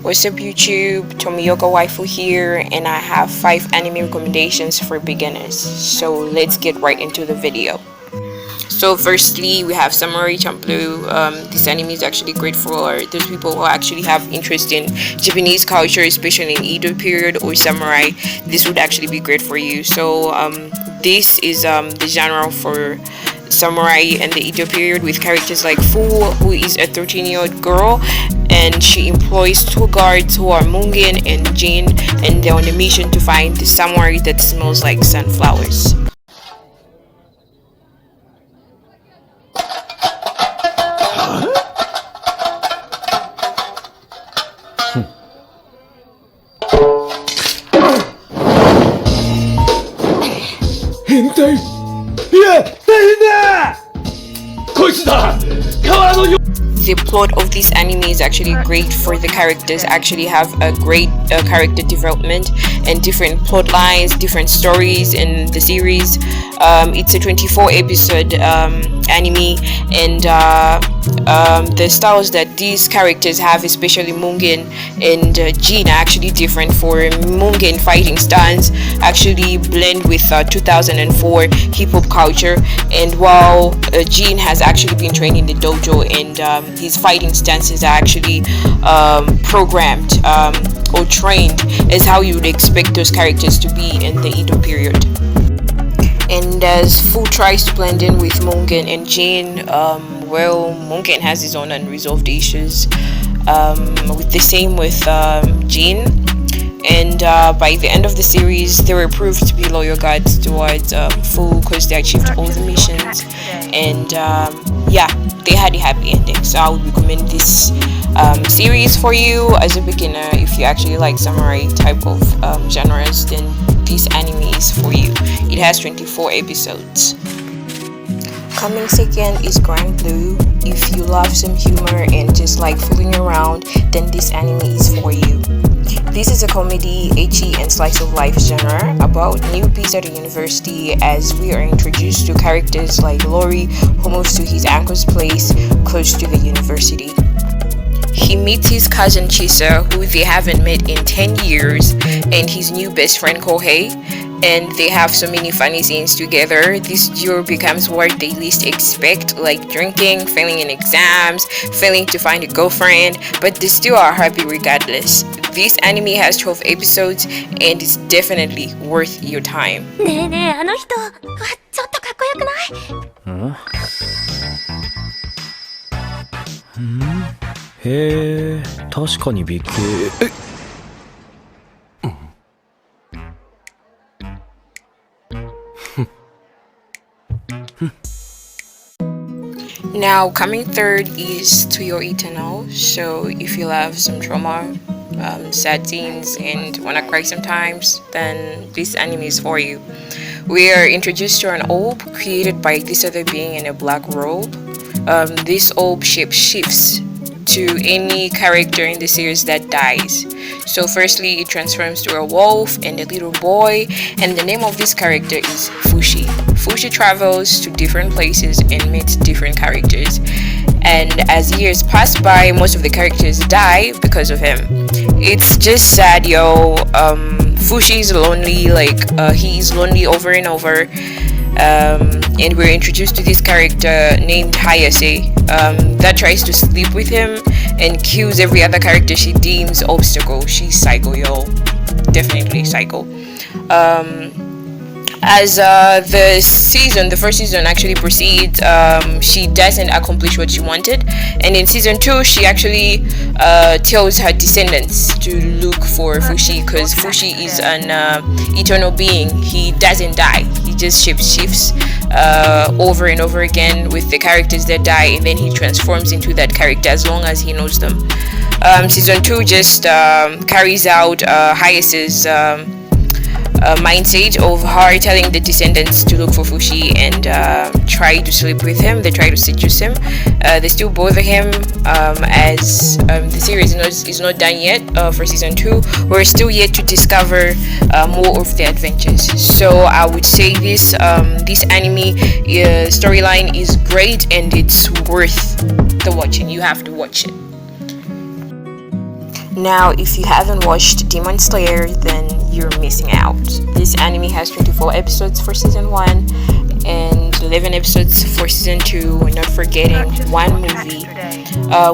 What's up YouTube, Tomiyoka Waifu here, and I have 5 anime recommendations for beginners. So let's get right into the video. So firstly, we have Samurai Champloo. This anime is actually great for those people who actually have interest in Japanese culture, especially in Edo period or samurai. This would actually be great for you. So this is the genre for samurai and the Edo period, with characters like Fu, who is a 13-year-old girl, and she employs 2 guards who are Mungen and Jin, and they're on a mission to find the samurai that smells like sunflowers. The plot of this anime is actually great for the characters. Actually have a great character development and different plot lines, different stories in the series. It's a 24 episode anime, and the styles that these characters have, especially Mungen and Jin, are actually different. For Mungen, fighting stance actually blend with 2004 hip-hop culture, and while Jin has actually been trained in the dojo, and his fighting stances are actually programmed or trained as how you would expect those characters to be in the Edo period. And as Fu tries to blend in with Mungen and Jin, well, Mungen has his own unresolved issues, with the same with Jin. And by the end of the series, they were proved to be loyal guards towards Fu, because they achieved all the missions, and yeah, they had a happy ending. So I would recommend this series for you as a beginner. If you actually like samurai type of genres, then this anime is for you. It has 24 episodes. Coming second is Grand Blue. If you love some humor and just like fooling around, then this anime is for you. This is a comedy, ecchi, and slice of life genre about newbies at a university, as we are introduced to characters like Lori, who moves to his uncle's place close to the university. He meets his cousin Chisa, who they haven't met in 10 years, and his new best friend Kohei, and they have so many funny scenes together. This duo becomes what they least expect, like drinking, failing in exams, failing to find a girlfriend, but they still are happy regardless. This anime has 12 episodes and is definitely worth your time. ねえねえ、あの人、ちょっとかっこよくない？へえ、確かに美形。Now, coming third is To Your Eternal. So if you love some trauma, sad scenes, and wanna cry sometimes, then this anime is for you. We are introduced to an orb created by this other being in a black robe. This orb shape shifts to any character in the series that dies. So firstly, it transforms to a wolf and a little boy, and the name of this character is Fushi. Fushi travels to different places and meets different characters, and as years pass by, most of the characters die because of him. It's just sad, yo. Fushi is lonely, like he is lonely over and over. And we're introduced to this character named Hayase, that tries to sleep with him and kills every other character she deems obstacle. She's psycho, yo. Definitely psycho. As the first season actually proceeds, she doesn't accomplish what she wanted, and in season 2 she actually tells her descendants to look for Fushi, because Fushi is an eternal being. He doesn't die, he just shifts over and over again with the characters that die, and then he transforms into that character as long as he knows them. Season 2 just carries out Hayase's mindset of her telling the descendants to look for Fushi and try to sleep with him. They try to seduce him. They still bother him, as the series is not done yet for season 2. We're still yet to discover more of their adventures. So I would say this anime storyline is great and it's worth the watching. You have to watch it. Now, if you haven't watched Demon Slayer, then you're missing out. This anime has 24 episodes for season 1 and 11 episodes for season 2. Not forgetting one movie.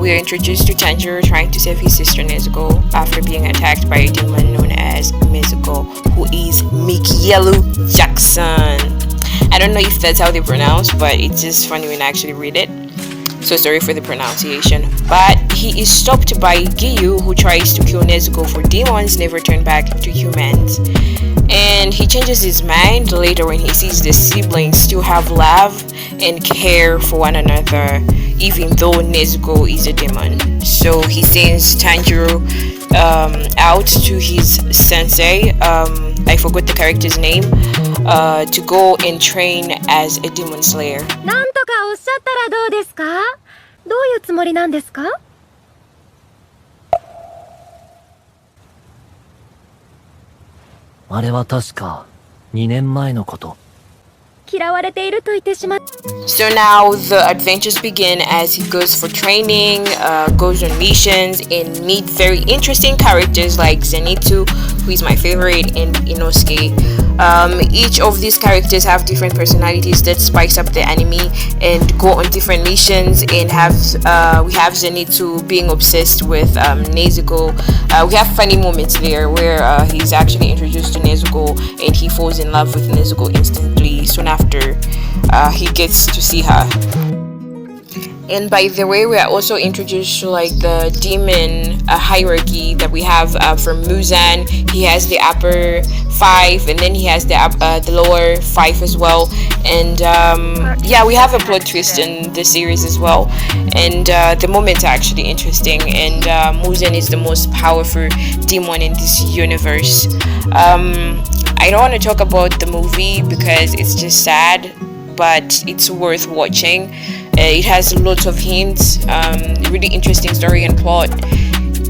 We are introduced to Tanjiro trying to save his sister Nezuko after being attacked by a demon known as Mizuko, who is Mikielu Jackson. I don't know if that's how they pronounce, but it's just funny when I actually read it. So sorry for the pronunciation. But he is stopped by Giyu, who tries to kill Nezuko for demons never turn back to humans. And he changes his mind later when he sees the siblings still have love and care for one another, even though Nezuko is a demon. So he sends Tanjiro out to his sensei, I forgot the character's name, to go and train as a demon slayer. なんとかおっしゃったらどうですか？どういうつもりなんですか？あれは確か2年前のこと。嫌われていると言ってしまっ So now the adventures begin as he goes for training, goes on missions, and meet very interesting characters like Zenitsu, who is my favorite, and Inosuke. Each of these characters have different personalities that spice up the anime and go on different missions. And we have Zenitsu being obsessed with Nezuko. We have funny moments there where he's actually introduced to Nezuko and he falls in love with Nezuko instantly soon after he gets to see her. And by the way, we are also introduced to like the demon hierarchy that we have from Muzan. He has the upper 5 and then he has the lower 5 as well. And yeah, we have a plot twist in the series as well. And the moments are actually interesting. And Muzan is the most powerful demon in this universe. I don't want to talk about the movie because it's just sad, but it's worth watching. It has lots of hints, really interesting story and plot.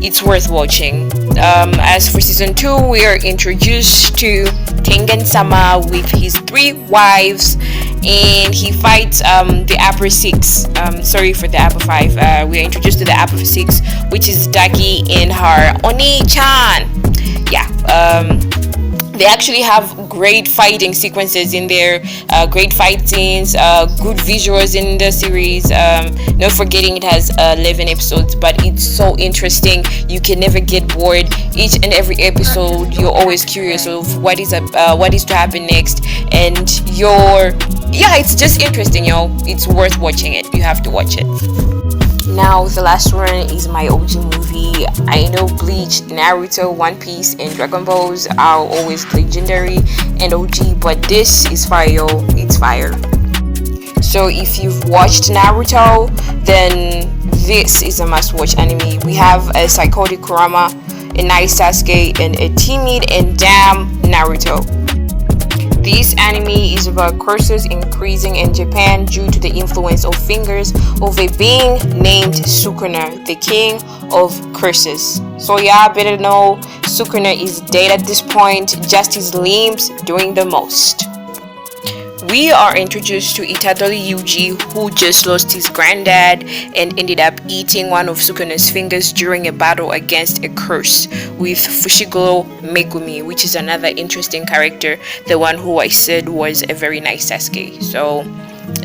It's worth watching. As for season 2, we are introduced to Tengen-sama with his 3 wives, and he fights the upper 6. Sorry for the upper 5. We are introduced to the upper 6, which is Daki and her Oni-chan. Yeah. They actually have great fighting sequences in there, great fight scenes, good visuals in the series. Not forgetting it has 11 episodes, but it's so interesting. You can never get bored. Each and every episode, you're always curious of what is to happen next, and it's just interesting, yo. It's worth watching it. You have to watch it. Now the last one is my OG movie. I know Bleach, Naruto, One Piece, and Dragon Balls are always legendary and OG, but this is fire, yo. It's fire. So if you've watched Naruto, then this is a must-watch anime. We have a psychotic Kurama, a nice Sasuke, and a timid and damn Naruto. This anime is about curses increasing in Japan due to the influence of fingers of a being named Sukuna, the king of curses. So yeah, better know Sukuna is dead at this point, just his limbs doing the most. We are introduced to Itadori Yuji, who just lost his granddad and ended up eating one of Sukuna's fingers during a battle against a curse with Fushiguro Megumi, which is another interesting character, the one who I said was a very nice Sasuke. So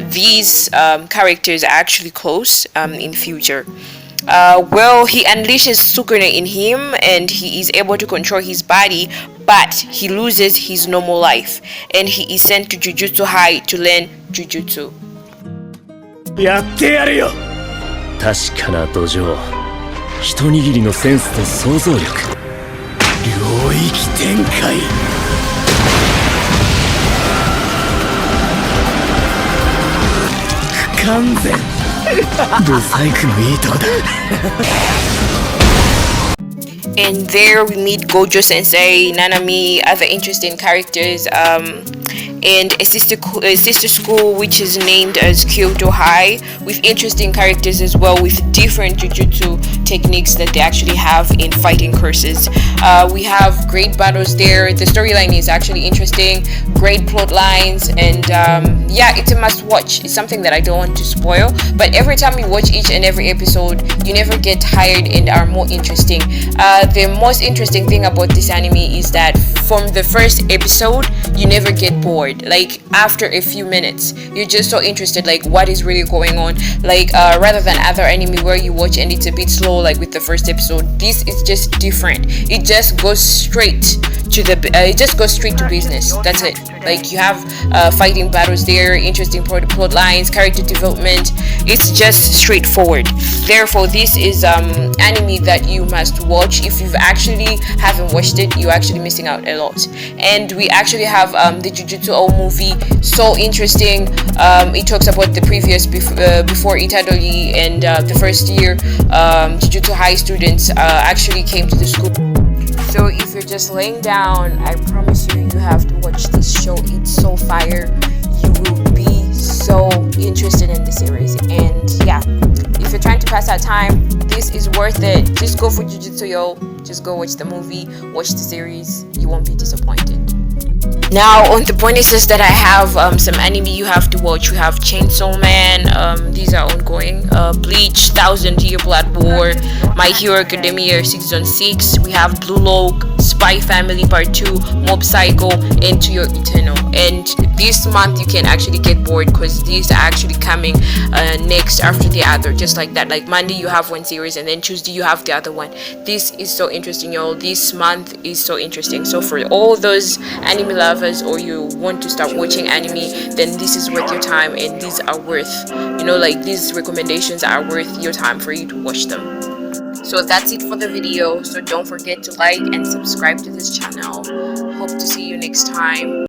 these characters are actually close in future. He unleashes Sukuna in him and he is able to control his body, but he loses his normal life and he is sent to Jujutsu High to learn Jujutsu. やってやるよ。確かな土壌、一握りのセンスと想像力、領域展開。不完全。ブサイクのいいとこだ。And there we meet Gojo Sensei, Nanami, other interesting characters. and a sister school which is named as Kyoto High, with interesting characters as well, with different jujutsu techniques that they actually have in fighting curses. We have great battles there. The storyline is actually interesting, great plot lines, and yeah, it's a must watch. It's something that I don't want to spoil, but every time you watch each and every episode, you never get tired and are more interesting. The most interesting thing about this anime is that from the first episode, you never get bored. Like after a few minutes, you're just so interested, like what is really going on. Like rather than other anime where you watch and it's a bit slow, like with the first episode, this is just different. It just goes straight to business. That's it. Like you have fighting battles there, interesting plot lines, character development. It's just straightforward. Therefore, this is anime that you must watch. If you've actually haven't watched it, you're actually missing out a lot. And we actually have the Jujutsu O movie, so interesting. It talks about the previous before Itadori and the first year Jujutsu High students actually came to the school. So if you're just laying down, I promise you have to watch this show. It's so fire. You will be so interested in the series. And yeah, if you're trying to pass out time, this is worth it. Just go for Jujutsu Yo. Just go watch the movie, watch the series. You won't be disappointed. Now on the bonus list that I have, some anime you have to watch. We have Chainsaw Man, these are ongoing, Bleach, 1000 Year Blood War, My Hero Academia Season 6, we have Blue Lock, Spy Family Part 2, Mob Psycho, and To Your Eternal. And this month you can actually get bored because these are actually coming next after the other, just like that. Like Monday you have one series and then Tuesday you have the other one. This is so interesting, y'all. This month is so interesting. So for all those anime lovers, or you want to start watching anime, then this is worth your time, and these are worth, like these recommendations are worth your time for you to watch them. So that's it for the video. So don't forget to like and subscribe to this channel. Hope to see you next time.